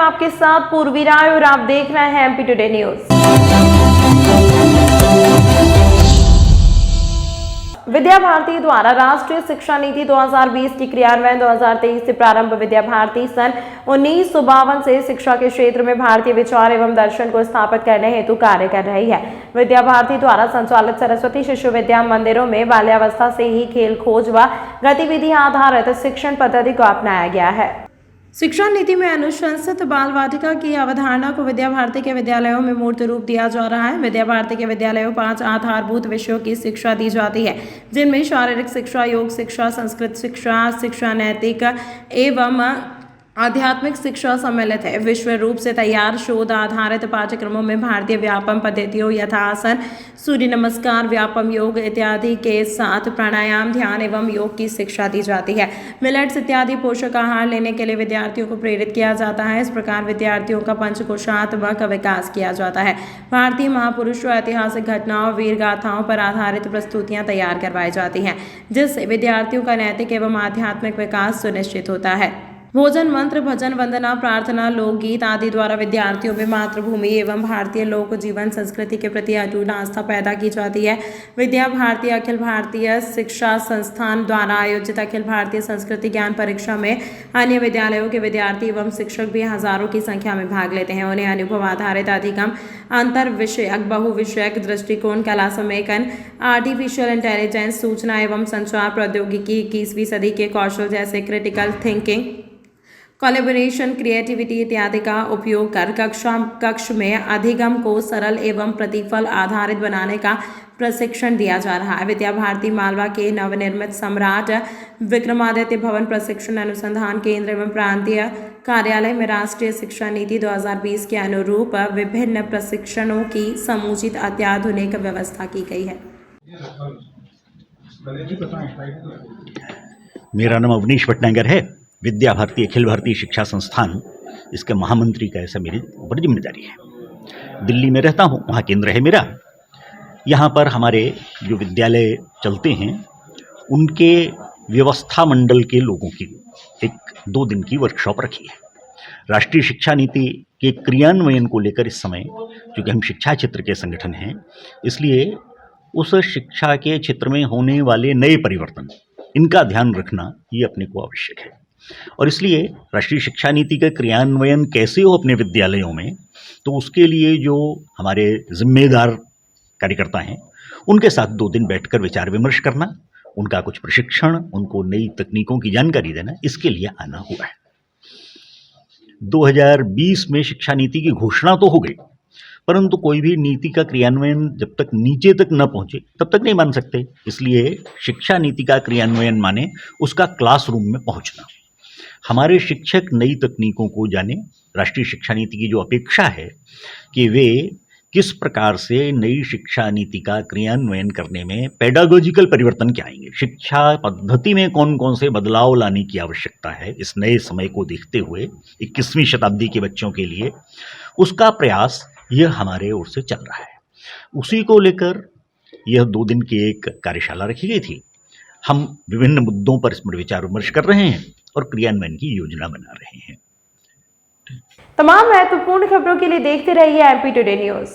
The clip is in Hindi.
हूं आपके साथ पूर्वी राय और आप देख रहे हैं MP today news. Vidya Bharati द्वारा राष्ट्रीय शिक्षा नीति 2020 की क्रियान्वयन 2023 से प्रारंभ। विद्या भारती सन 1952 से शिक्षा के क्षेत्र में भारतीय विचार एवं दर्शन को स्थापित करने हेतु कार्य कर रही है। विद्या भारती द्वारा संचालित सरस्वती शिशु विद्या मंदिरों में बाल्यावस्था से ही खेल खोज व गतिविधि आधारित शिक्षण पद्धति को अपनाया गया है। शिक्षा नीति में अनुशंसित बाल वाटिका की अवधारणा को विद्या भारती के विद्यालयों में मूर्त रूप दिया जा रहा है। विद्या भारती के विद्यालयों 5 आधारभूत विषयों की शिक्षा दी जाती है, जिनमें शारीरिक शिक्षा, योग शिक्षा, संस्कृत शिक्षा, शिक्षा नैतिक एवं आध्यात्मिक शिक्षा सम्मिलित है। विश्व रूप से तैयार शोध आधारित पाठ्यक्रमों में भारतीय व्यापम पद्धतियों यथा आसन, सूर्य नमस्कार, व्यापम योग इत्यादि के साथ प्राणायाम, ध्यान एवं योग की शिक्षा दी जाती है। मिलेट्स इत्यादि पोषक आहार लेने के लिए विद्यार्थियों को प्रेरित किया जाता है। इस प्रकार विद्यार्थियों का पंचकोशात्मक विकास किया जाता है। भारतीय महापुरुषों, ऐतिहासिक घटनाओं, वीर गाथाओं पर आधारित प्रस्तुतियां तैयार करवाई जाती हैं, जिससे विद्यार्थियों का नैतिक एवं आध्यात्मिक विकास सुनिश्चित होता है। भोजन, मंत्र, भजन, वंदना, प्रार्थना, लोकगीत आदि द्वारा विद्यार्थियों में मातृभूमि एवं भारतीय लोक जीवन संस्कृति के प्रति अटूट आस्था पैदा की जाती है। विद्या भारती अखिल भारतीय शिक्षा संस्थान द्वारा आयोजित अखिल भारतीय संस्कृति ज्ञान परीक्षा में अन्य विद्यालयों के विद्यार्थी एवं शिक्षक भी हजारों की संख्या में भाग लेते हैं। उन्हें अनुभव आधारित अधिगम, अंतर विषयक, बहुविषयक दृष्टिकोण, कला समेकन, आर्टिफिशियल इंटेलिजेंस, सूचना एवं संचार प्रौद्योगिकी, 21वीं सदी के कौशल जैसे क्रिटिकल थिंकिंग, कोलैबोरेशन, क्रिएटिविटी इत्यादि का उपयोग कर कक्ष में अधिगम को सरल एवं प्रतिफल आधारित बनाने का प्रशिक्षण दिया जा रहा है। विद्या भारती मालवा के नवनिर्मित सम्राट विक्रमादित्य भवन प्रशिक्षण अनुसंधान केंद्र एवं प्रांतीय कार्यालय में राष्ट्रीय शिक्षा नीति 2020 के अनुरूप विभिन्न प्रशिक्षणों की समुचित अत्याधुनिक व्यवस्था की गई है। मेरा नाम अवनीश भटनागर है। विद्या भारती अखिल भारतीय शिक्षा संस्थान, इसके महामंत्री का ऐसा मेरी बड़ी जिम्मेदारी है। दिल्ली में रहता हूँ, वहाँ केंद्र है मेरा। यहाँ पर हमारे जो विद्यालय चलते हैं उनके व्यवस्था मंडल के लोगों की एक 2 दिन की वर्कशॉप रखी है। राष्ट्रीय शिक्षा नीति के क्रियान्वयन को लेकर इस समय, चूँकि हम शिक्षा क्षेत्र के संगठन हैं, इसलिए उस शिक्षा के क्षेत्र में होने वाले नए परिवर्तन, इनका ध्यान रखना ये अपने को आवश्यक है। और इसलिए राष्ट्रीय शिक्षा नीति का क्रियान्वयन कैसे हो अपने विद्यालयों में, तो उसके लिए जो हमारे जिम्मेदार कार्यकर्ता हैं उनके साथ 2 दिन बैठकर विचार विमर्श करना, उनका कुछ प्रशिक्षण, उनको नई तकनीकों की जानकारी देना, इसके लिए आना हुआ है। 2020 में शिक्षा नीति की घोषणा तो हो गई, परंतु कोई भी नीति का क्रियान्वयन जब तक नीचे तक न पहुंचे तब तक नहीं मान सकते। इसलिए शिक्षा नीति का क्रियान्वयन माने उसका क्लासरूम में पहुंचना। हमारे शिक्षक नई तकनीकों को जाने। राष्ट्रीय शिक्षा नीति की जो अपेक्षा है कि वे किस प्रकार से नई शिक्षा नीति का क्रियान्वयन करने में पेडागोजिकल परिवर्तन क्या आएंगे, शिक्षा पद्धति में कौन कौन से बदलाव लाने की आवश्यकता है इस नए समय को देखते हुए 21वीं शताब्दी के बच्चों के लिए, उसका प्रयास यह हमारे ओर से चल रहा है। उसी को लेकर यह 2 दिन की एक कार्यशाला रखी गई थी। हम विभिन्न मुद्दों पर इसमें विचार विमर्श कर रहे हैं और क्रियान्वयन की योजना बना रहे हैं। तमाम महत्वपूर्ण खबरों के लिए देखते रहिए एमपी टुडे न्यूज।